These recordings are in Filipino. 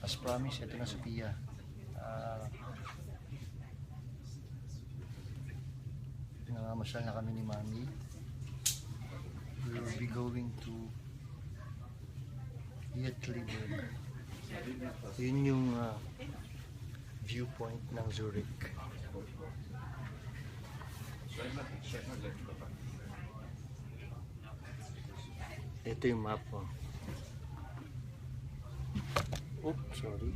As promised, ito na Sophia. Namamasyal na kami ni Mami. We will be going to Yetliberg. Yun yung viewpoint ng Zurich. Ito yung map po. Oops, sorry.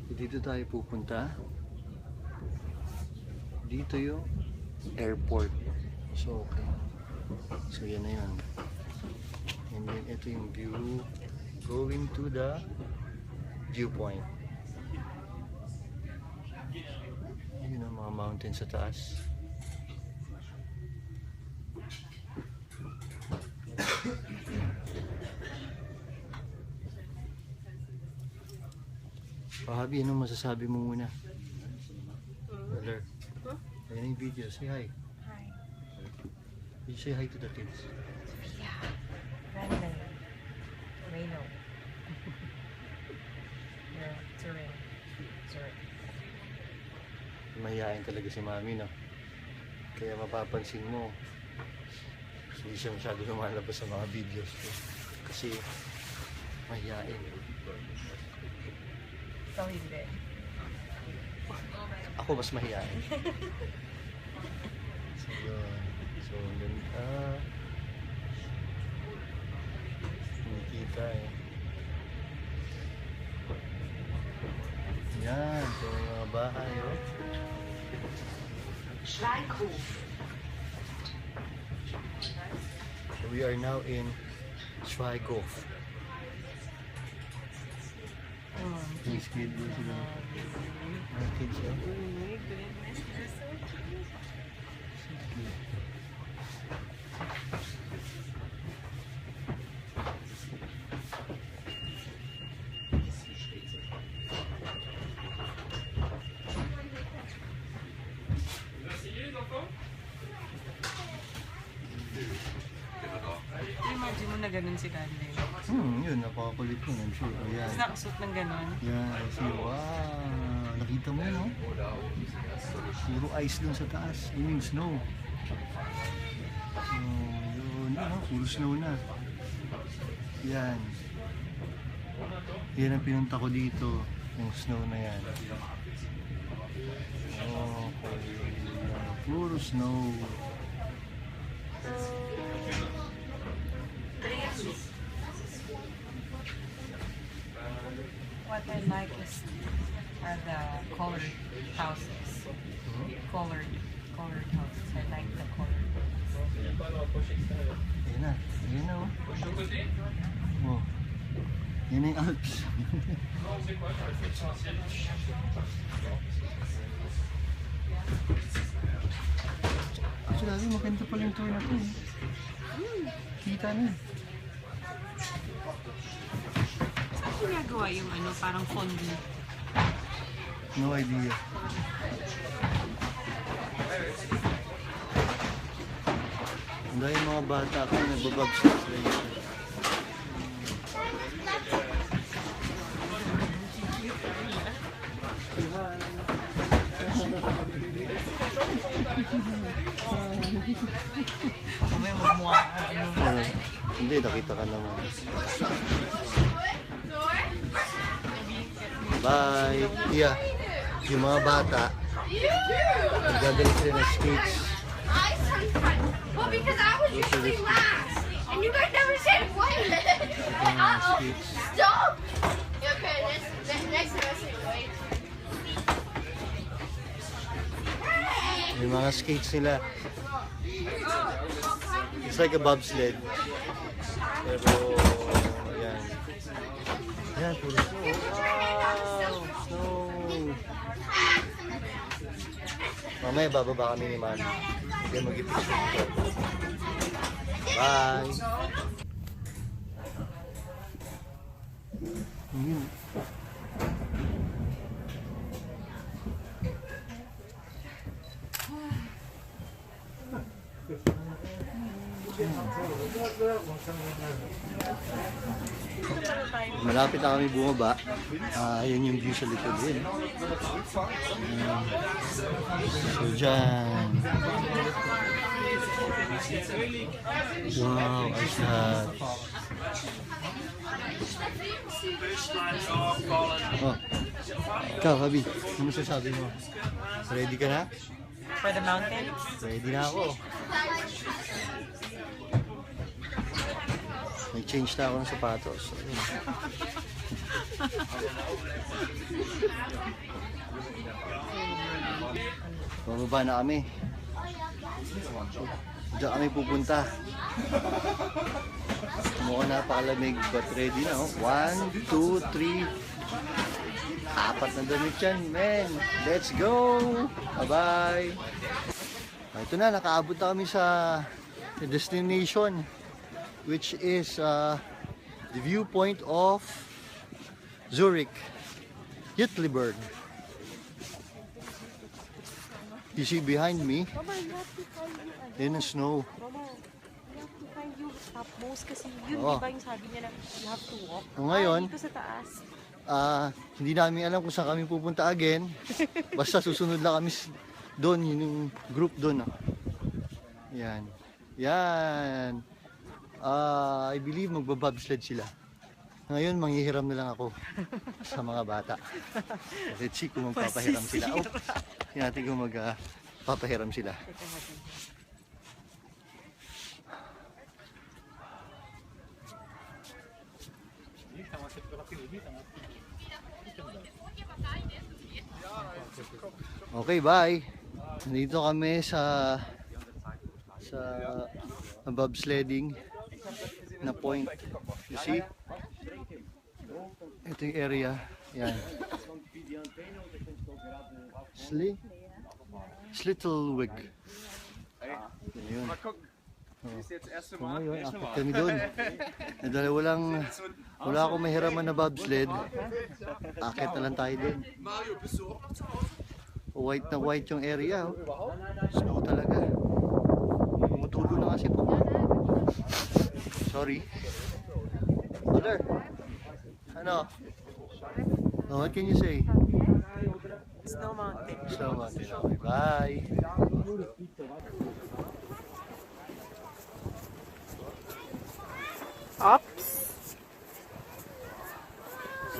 Dito tayo pupunta. Dito yung airport. So, okay. So, yan na yun. And then, ito yung view going to the viewpoint. Yun ang mga mountains sa taas. Habi, anong masasabi mo muna? Alert. Ayan yung video. Say hi. Hi. You say hi to the kids. Yeah. Brandon. Reno. Yeah, it's a rain. Sorry. Mahihain talaga si Mami, no? Kaya mapapansin mo, hindi siya masyado lumalabas sa mga videos ko. Kasi mahihain. Ikaw hindi. Ako mas mahihain. So, yun. So, ganda. Nakikita eh. Yan. Ito yung mga bahay, oh. Schweighof. So, we are now in Schweighof. These kids, mga kids, oh. Oh my goodness, they're so cute. Imagine mo na ganun si Candy. Yun, napakakulit yun, I'm sure. Oh, yan. Tapos nakasuot ng ganun. Yan, see, wow. Nakita mo yun, no? Puro ice dun sa taas. I mean, snow. So, yun, ano, puro snow na. Yan. Yan ang pinunta ko dito, yung snow na yan. Okay. Puro snow. What I like is the colored houses. Colored houses. I like the colored houses. Ayan na. Ayan na, oh. Oh. Yan na yung Alps. Actually, maganda pala yung tour na to. Kita na. Saan ginagawa yung ano, parang fondue? No idea. Ang dahil mga bata ko nagbabagsak sila. May magmukha. Hindi, nakita ka naman. Bye! Yeah, yung mga bata, nagdadala sila ng skates. Well, because I was usually last, and you guys never said what. Uh-oh. Stop! Okay, next semester, wait. Yung mga skates nila. It's like a bobsled. Pero, ayan. Ayan, puro snow. Wow! Snow! Mamaya bababa kami ni Mami. Hindi mag-ipicture. Bye! Yun. Malapit na kami bumaba. Ayan yung view sa likod din. So dyan. Wow, ayos lahat. Oh. Ikaw, Habi, ano masasabi mo? Ready ka na? For the mountains? Ready na ako. Nag-change na ako ng sapatos. Bababa na kami. Diyan kami pupunta. Mukhang napakalamig but ready na. 1, 2, 3. 4 na damit yan, men. Let's go! Bye-bye! Ito na, nakaabot na kami sa destination, which is the viewpoint of Zurich, Uetliberg. You see behind me, Mama, you have to find yung in the snow. Mama, you have to find yung topmost kasi yun, Oo. di ba yung sabi niya na you have to walk? Ngayon, Dito sa taas. hindi namin alam kung saan kami pupunta again. Basta susunod lang kami doon, yung group doon. Yan. Yan. I believe magbabobsled sila. Ngayon, manghihiram na lang ako sa mga bata. Let's see kung magpapahiram sila. Oh, natin kung magpapahiram sila. Okay, bye. Nandito kami sa bobsledding na point. You see? Ito yung area. Yan. Slittlewig. Ayun. So ngayon, akit kami doon. Dahil wala akong mahiraman na bobsled. Akit na lang tayo doon. White na white yung area. Oh. Snow talaga. Tumutulo na kasi po. Sorry. Mother. Ano? Oh, what can you say? Snow mountain. Snow mountain. Okay, bye. Oops.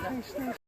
Nice, nice.